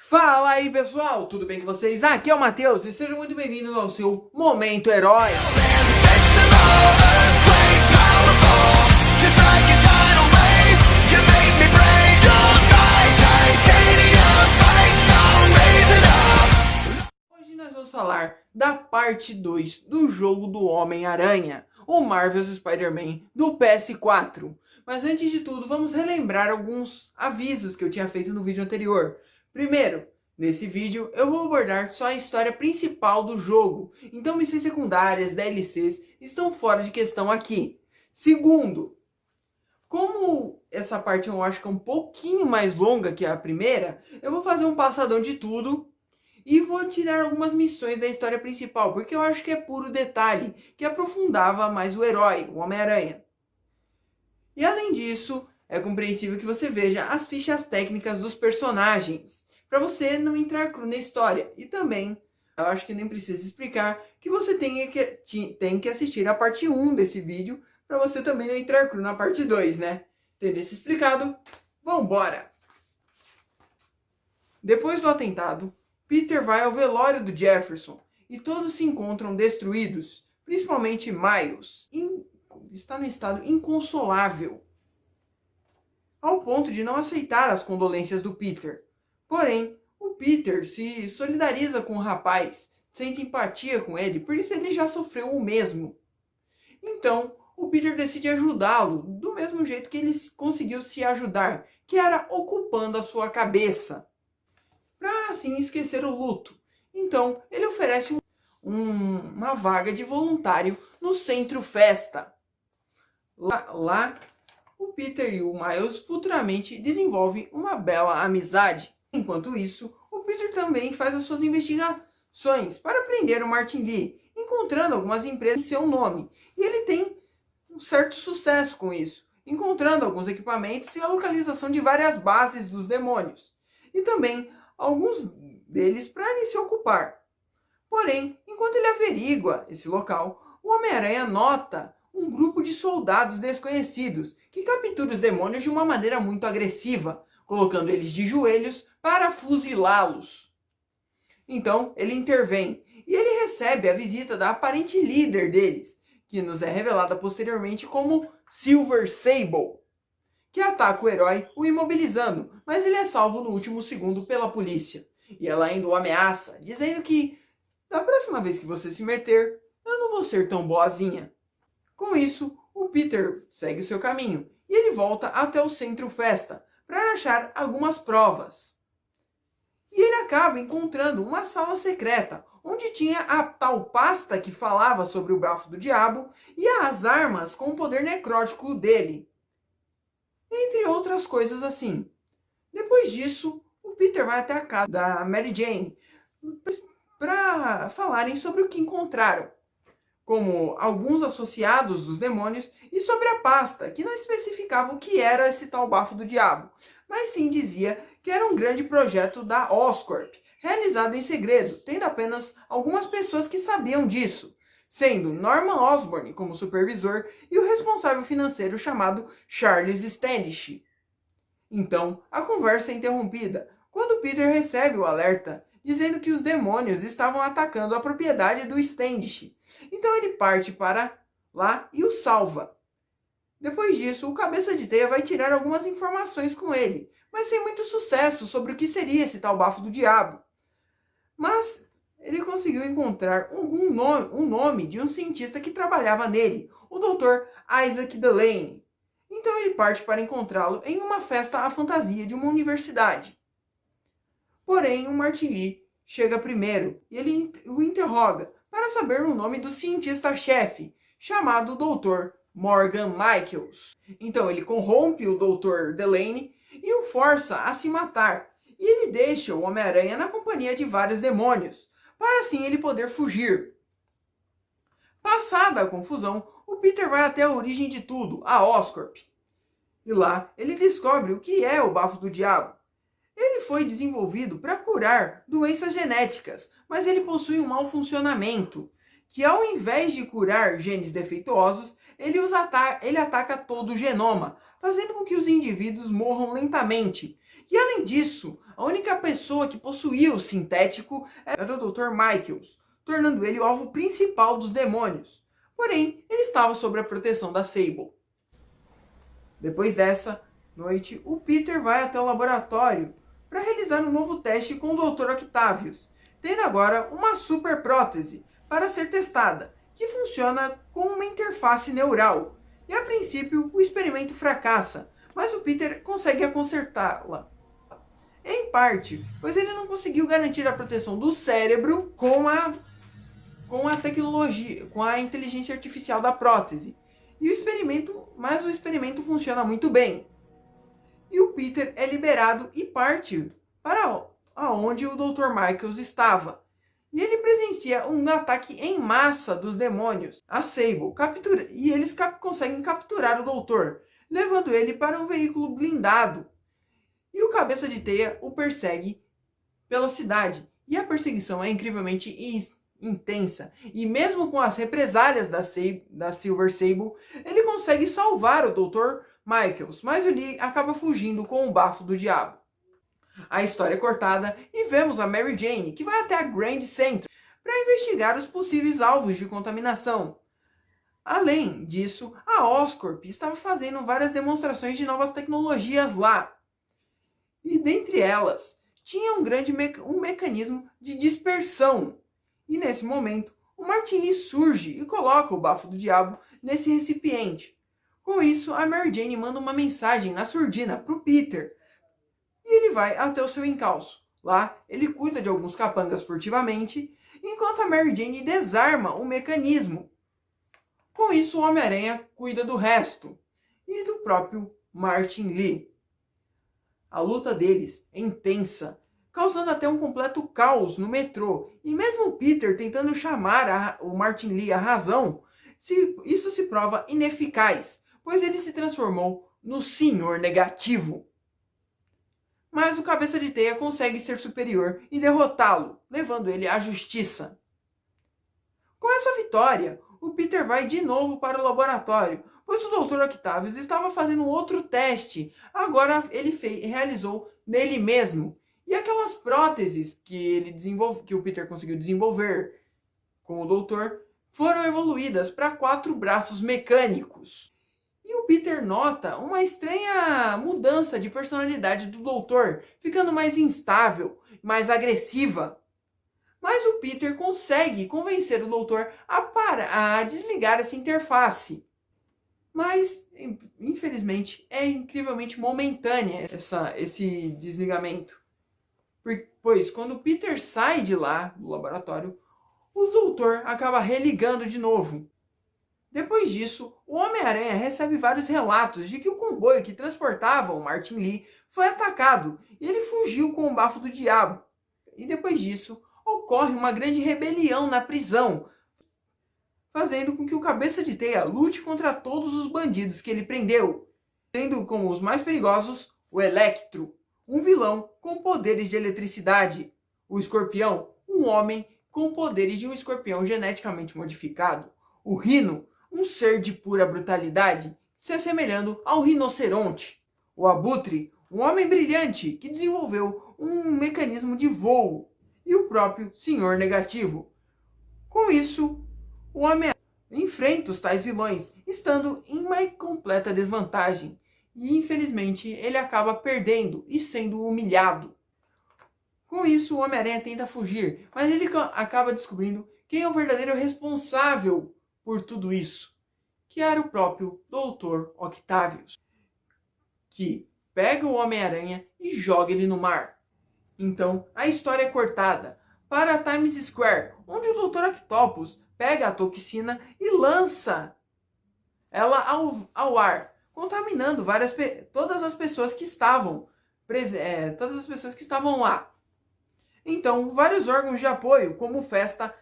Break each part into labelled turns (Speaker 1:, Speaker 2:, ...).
Speaker 1: Fala aí pessoal, tudo bem com vocês? Aqui é o Matheus e sejam muito bem-vindos ao seu Momento Herói. Hoje nós vamos falar da parte 2 do jogo do Homem-Aranha, o Marvel's Spider-Man do PS4. Mas antes de tudo, vamos relembrar alguns avisos que eu tinha feito no vídeo anterior. Primeiro, nesse vídeo eu vou abordar só a história principal do jogo, então missões secundárias, DLCs estão fora de questão aqui. Segundo, como essa parte eu acho que é um pouquinho mais longa que a primeira, eu vou fazer um passadão de tudo e vou tirar algumas missões da história principal, porque eu acho que é puro detalhe, que aprofundava mais o herói, o Homem-Aranha. E além disso, é compreensível que você veja as fichas técnicas dos personagens, para você não entrar cru na história. E também, eu acho que nem precisa explicar, que você tem que assistir a parte 1 desse vídeo, para você também não entrar cru na parte 2, né? Tendo isso explicado, vambora! Depois do atentado, Peter vai ao velório do Jefferson, e todos se encontram destruídos, principalmente Miles. Está num estado inconsolável, ao ponto de não aceitar as condolências do Peter. Porém, o Peter se solidariza com o rapaz, sente empatia com ele, por isso ele já sofreu o mesmo. Então, o Peter decide ajudá-lo, do mesmo jeito que ele conseguiu se ajudar, que era ocupando a sua cabeça, para assim esquecer o luto. Então, ele oferece uma vaga de voluntário no Centro Festa. Lá, o Peter e o Miles futuramente desenvolvem uma bela amizade. Enquanto isso, o Peter também faz as suas investigações para prender o Martin Lee, encontrando algumas empresas em seu nome. E ele tem um certo sucesso com isso, encontrando alguns equipamentos e a localização de várias bases dos demônios. E também alguns deles para ele se ocupar. Porém, enquanto ele averigua esse local, o Homem-Aranha nota um grupo de soldados desconhecidos que captura os demônios de uma maneira muito agressiva, colocando eles de joelhos para fuzilá-los. Então ele intervém e ele recebe a visita da aparente líder deles, que nos é revelada posteriormente como Silver Sable, que ataca o herói, o imobilizando, mas ele é salvo no último segundo pela polícia. E ela ainda o ameaça, dizendo que da próxima vez que você se meter, eu não vou ser tão boazinha. Com isso, o Peter segue seu caminho e ele volta até o Centro Festa para achar algumas provas. E ele acaba encontrando uma sala secreta, onde tinha a tal pasta que falava sobre o bafo do diabo e as armas com o poder necrótico dele. Entre outras coisas assim. Depois disso, o Peter vai até a casa da Mary Jane para falarem sobre o que encontraram, como alguns associados dos demônios, e sobre a pasta, que não especificava o que era esse tal bafo do diabo, mas sim dizia que era um grande projeto da Oscorp, realizado em segredo, tendo apenas algumas pessoas que sabiam disso, sendo Norman Osborn como supervisor e o responsável financeiro chamado Charles Standish. Então, a conversa é interrompida quando Peter recebe o alerta, dizendo que os demônios estavam atacando a propriedade do Standish. Então ele parte para lá e o salva. Depois disso, o Cabeça de Teia vai tirar algumas informações com ele, mas sem muito sucesso sobre o que seria esse tal bafo do diabo. Mas ele conseguiu encontrar um nome de um cientista que trabalhava nele, o Dr. Isaac Delaney. Então ele parte para encontrá-lo em uma festa à fantasia de uma universidade. Porém, o Martin Lee chega primeiro e ele o interroga para saber o nome do cientista-chefe, chamado Dr. Morgan Michaels. Então ele corrompe o Dr. Delaney e o força a se matar. E ele deixa o Homem-Aranha na companhia de vários demônios, para assim ele poder fugir. Passada a confusão, o Peter vai até a origem de tudo, a Oscorp. E lá ele descobre o que é o bafo do diabo. Ele foi desenvolvido para curar doenças genéticas, mas ele possui um mau funcionamento, que ao invés de curar genes defeituosos, ele ataca todo o genoma, fazendo com que os indivíduos morram lentamente. E além disso, a única pessoa que possuía o sintético era o Dr. Michaels, tornando ele o alvo principal dos demônios. Porém, ele estava sob a proteção da Sable. Depois dessa noite, o Peter vai até o laboratório para realizar um novo teste com o Dr. Octavius, tendo agora uma super prótese para ser testada, que funciona com uma interface neural. E a princípio, o experimento fracassa, mas o Peter consegue consertá-la. Em parte, pois ele não conseguiu garantir a proteção do cérebro com a tecnologia, com a inteligência artificial da prótese. Mas o experimento funciona muito bem. E o Peter é liberado e parte para aonde o Dr. Michaels estava. E ele presencia um ataque em massa dos demônios, a Sable, e eles conseguem capturar o Doutor, levando ele para um veículo blindado. E o Cabeça de Teia o persegue pela cidade. E a perseguição é incrivelmente intensa. E mesmo com as represálias da Silver Sable, ele consegue salvar o Dr. Michaels, mas o Lee acaba fugindo com o bafo do diabo. A história é cortada e vemos a Mary Jane, que vai até a Grand Central para investigar os possíveis alvos de contaminação. Além disso, a Oscorp estava fazendo várias demonstrações de novas tecnologias lá. E dentre elas, tinha um mecanismo de dispersão. E nesse momento, o Martin Lee surge e coloca o bafo do diabo nesse recipiente. Com isso, a Mary Jane manda uma mensagem na surdina para o Peter. E ele vai até o seu encalço. Lá, ele cuida de alguns capangas furtivamente, enquanto a Mary Jane desarma o mecanismo. Com isso, o Homem-Aranha cuida do resto. E do próprio Martin Lee. A luta deles é intensa, causando até um completo caos no metrô. E mesmo o Peter tentando chamar o Martin Lee à razão, isso se prova ineficaz, pois ele se transformou no Senhor Negativo. Mas o Cabeça de Teia consegue ser superior e derrotá-lo, levando ele à justiça. Com essa vitória, o Peter vai de novo para o laboratório, pois o Dr. Octavius estava fazendo outro teste. Agora ele realizou nele mesmo. E aquelas próteses que o Peter conseguiu desenvolver com o Doutor foram evoluídas para 4 braços mecânicos. E o Peter nota uma estranha mudança de personalidade do Doutor, ficando mais instável, mais agressiva. Mas o Peter consegue convencer o Doutor a desligar essa interface. Mas, infelizmente, é incrivelmente momentânea esse desligamento. Pois, quando o Peter sai de lá, do laboratório, o Doutor acaba religando de novo. Depois disso, o Homem-Aranha recebe vários relatos de que o comboio que transportava o Martin Lee foi atacado e ele fugiu com o bafo do diabo. E depois disso, ocorre uma grande rebelião na prisão, fazendo com que o Cabeça de Teia lute contra todos os bandidos que ele prendeu, tendo como os mais perigosos o Electro, um vilão com poderes de eletricidade, o Escorpião, um homem com poderes de um escorpião geneticamente modificado, o Rhino, um ser de pura brutalidade, se assemelhando ao rinoceronte, o Abutre, um homem brilhante que desenvolveu um mecanismo de voo, e o próprio Senhor Negativo. Com isso, o Homem-Aranha enfrenta os tais vilões, estando em uma completa desvantagem. E infelizmente ele acaba perdendo e sendo humilhado. Com isso, o Homem-Aranha tenta fugir, mas ele acaba descobrindo quem é o verdadeiro responsável por tudo isso, que era o próprio Dr. Octavius, que pega o Homem-Aranha e joga ele no mar. Então, a história é cortada para Times Square, onde o Dr. Octopus pega a toxina e lança ela ao ar, contaminando todas as pessoas que estavam lá. Então, vários órgãos de apoio, como o Festa,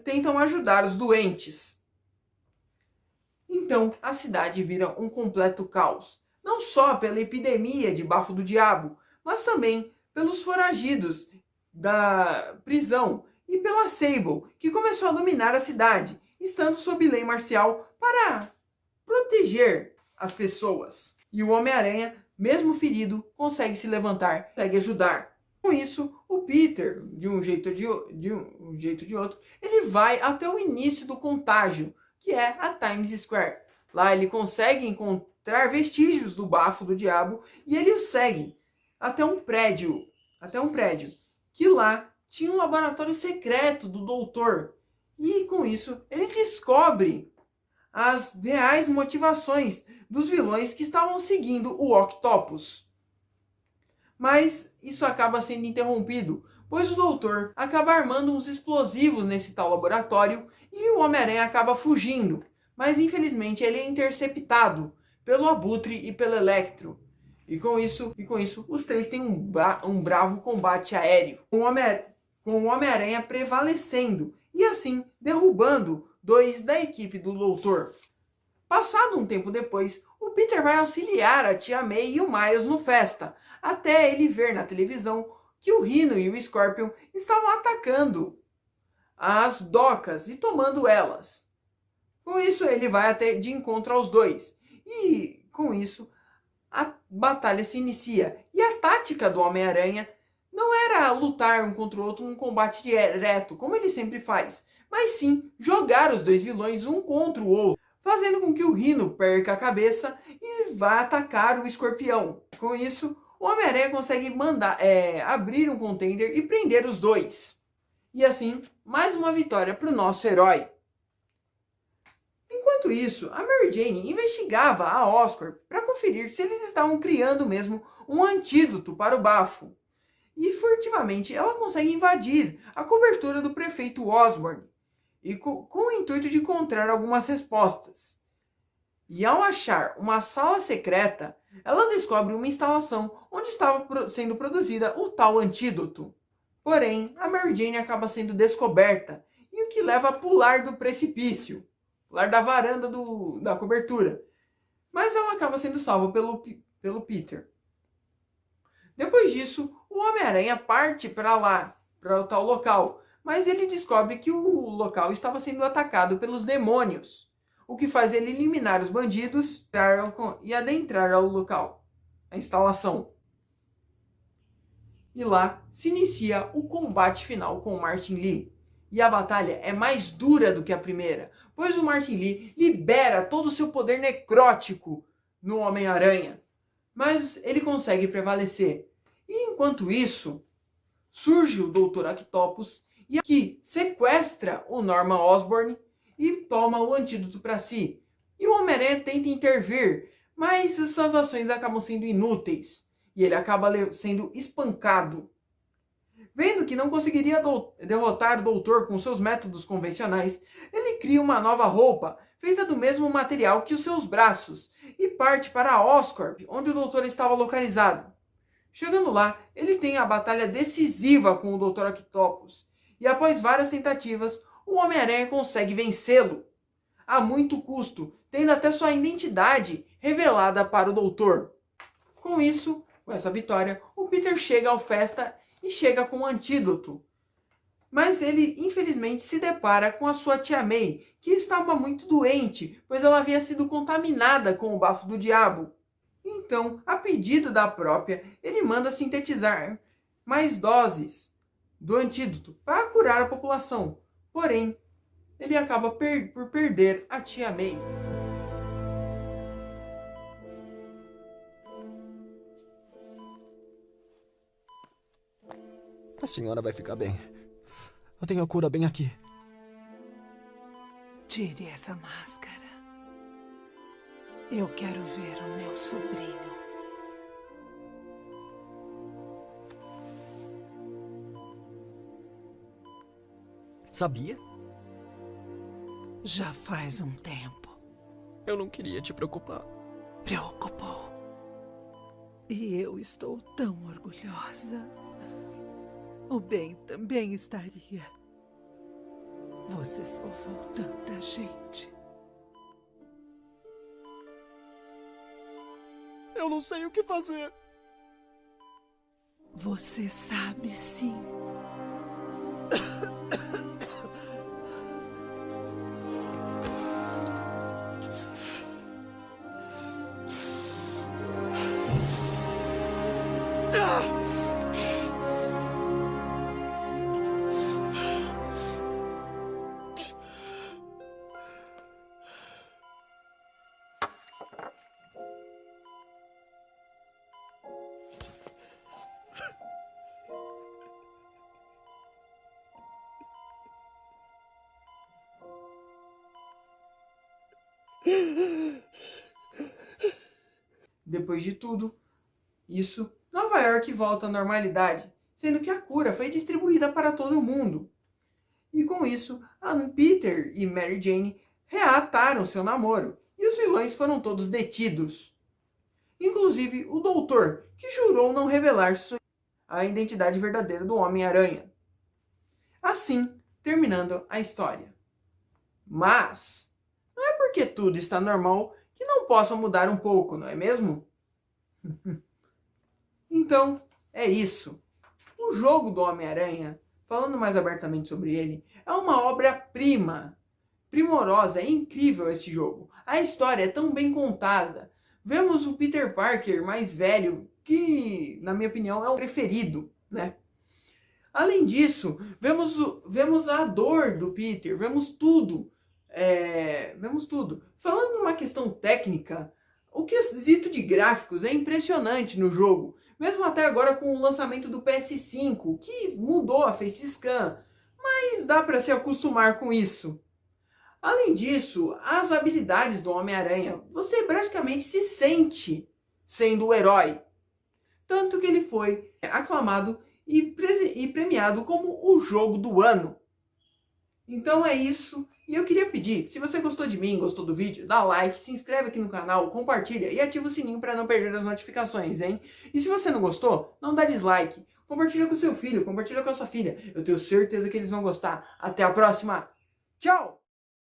Speaker 1: tentam ajudar os doentes. Então, a cidade vira um completo caos, não só pela epidemia de bafo do diabo, mas também pelos foragidos da prisão e pela Sable, que começou a dominar a cidade, estando sob lei marcial para proteger as pessoas. E o Homem-Aranha mesmo ferido, consegue se levantar, consegue ajudar. Com isso, o Peter, de um jeito ou de outro, ele vai até o início do contágio, que é a Times Square. Lá ele consegue encontrar vestígios do bafo do diabo e ele o segue até um prédio, que lá tinha um laboratório secreto do doutor. E com isso, ele descobre as reais motivações dos vilões que estavam seguindo o Octopus. Mas isso acaba sendo interrompido, pois o doutor acaba armando uns explosivos nesse tal laboratório e o Homem-Aranha acaba fugindo. Mas infelizmente ele é interceptado pelo Abutre e pelo Electro. E com isso os três têm um bravo combate aéreo, com o Homem-Aranha prevalecendo e assim derrubando dois da equipe do doutor. Passado um tempo depois, o Peter vai auxiliar a tia May e o Miles no festa, até ele ver na televisão que o Rhino e o Scorpion estavam atacando as docas e tomando elas. Com isso, ele vai até de encontro aos dois. E com isso, a batalha se inicia. E a tática do Homem-Aranha não era lutar um contra o outro num combate direto, como ele sempre faz, mas sim jogar os dois vilões um contra o outro, fazendo com que o Rhino perca a cabeça e vá atacar o Escorpião. Com isso, o Homem-Aranha consegue abrir um container e prender os dois. E assim, mais uma vitória para o nosso herói. Enquanto isso, a Mary Jane investigava a Oscorp para conferir se eles estavam criando mesmo um antídoto para o bafo. E furtivamente ela consegue invadir a cobertura do prefeito Osborn, e com o intuito de encontrar algumas respostas. E ao achar uma sala secreta, ela descobre uma instalação onde estava sendo produzida o tal antídoto. Porém, a Mary Jane acaba sendo descoberta, e o que leva a pular do precipício, pular da varanda da cobertura. Mas ela acaba sendo salva pelo Peter. Depois disso, o Homem-Aranha parte para lá, para o tal local, mas ele descobre que o local estava sendo atacado pelos demônios, o que faz ele eliminar os bandidos e adentrar ao local, a instalação. E lá se inicia o combate final com o Martin Lee. E a batalha é mais dura do que a primeira, pois o Martin Lee libera todo o seu poder necrótico no Homem-Aranha, mas ele consegue prevalecer. E enquanto isso, surge o Dr. Octopus e aqui sequestra o Norman Osborn e toma o antídoto para si. E o Homem-Aranha tenta intervir, mas suas ações acabam sendo inúteis e ele acaba sendo espancado. Vendo que não conseguiria derrotar o doutor com seus métodos convencionais, ele cria uma nova roupa, feita do mesmo material que os seus braços, e parte para a Oscorp, onde o doutor estava localizado. Chegando lá, ele tem a batalha decisiva com o Dr. Octopus, e após várias tentativas, o Homem-Aranha consegue vencê-lo, a muito custo, tendo até sua identidade revelada para o doutor. Com isso, com essa vitória, o Peter chega ao festa e chega com um antídoto. Mas ele, infelizmente, se depara com a sua tia May, que estava muito doente, pois ela havia sido contaminada com o bafo do diabo. Então, a pedido da própria, ele manda sintetizar mais doses do antídoto para curar a população. Porém, ele acaba por perder a tia May.
Speaker 2: A senhora vai ficar bem. Eu tenho a cura bem aqui.
Speaker 3: Tire essa máscara. Eu quero ver o meu sobrinho.
Speaker 2: Sabia?
Speaker 3: Já faz um tempo.
Speaker 2: Eu não queria te preocupar.
Speaker 3: Preocupou. E eu estou tão orgulhosa. O Ben também estaria. Você salvou tanta gente.
Speaker 2: Eu não sei o que fazer.
Speaker 3: Você sabe sim.
Speaker 1: Depois de tudo isso, Nova York volta à normalidade, sendo que a cura foi distribuída para todo mundo. E com isso, Peter e Mary Jane reataram seu namoro, e os vilões foram todos detidos. Inclusive o doutor, que jurou não revelar a identidade verdadeira do Homem-Aranha. Assim, terminando a história. Mas, não é porque tudo está normal que não possa mudar um pouco, não é mesmo? Então, é isso. O jogo do Homem-Aranha, falando mais abertamente sobre ele, é uma obra-prima. Primorosa, é incrível esse jogo. A história é tão bem contada. Vemos o Peter Parker mais velho, que, na minha opinião, é o preferido, né? Além disso, vemos a dor do Peter, vemos tudo. Vemos tudo. Falando numa questão técnica, o quesito de gráficos é impressionante no jogo. Mesmo até agora com o lançamento do PS5, que mudou a face scan, mas dá para se acostumar com isso. Além disso, as habilidades do Homem-Aranha, você praticamente se sente sendo o herói. Tanto que ele foi aclamado e premiado como o jogo do ano. Então é isso. E eu queria pedir, se você gostou de mim, gostou do vídeo, dá like, se inscreve aqui no canal, compartilha e ativa o sininho para não perder as notificações, hein? E se você não gostou, não dá dislike. Compartilha com seu filho, compartilha com a sua filha. Eu tenho certeza que eles vão gostar. Até a próxima. Tchau!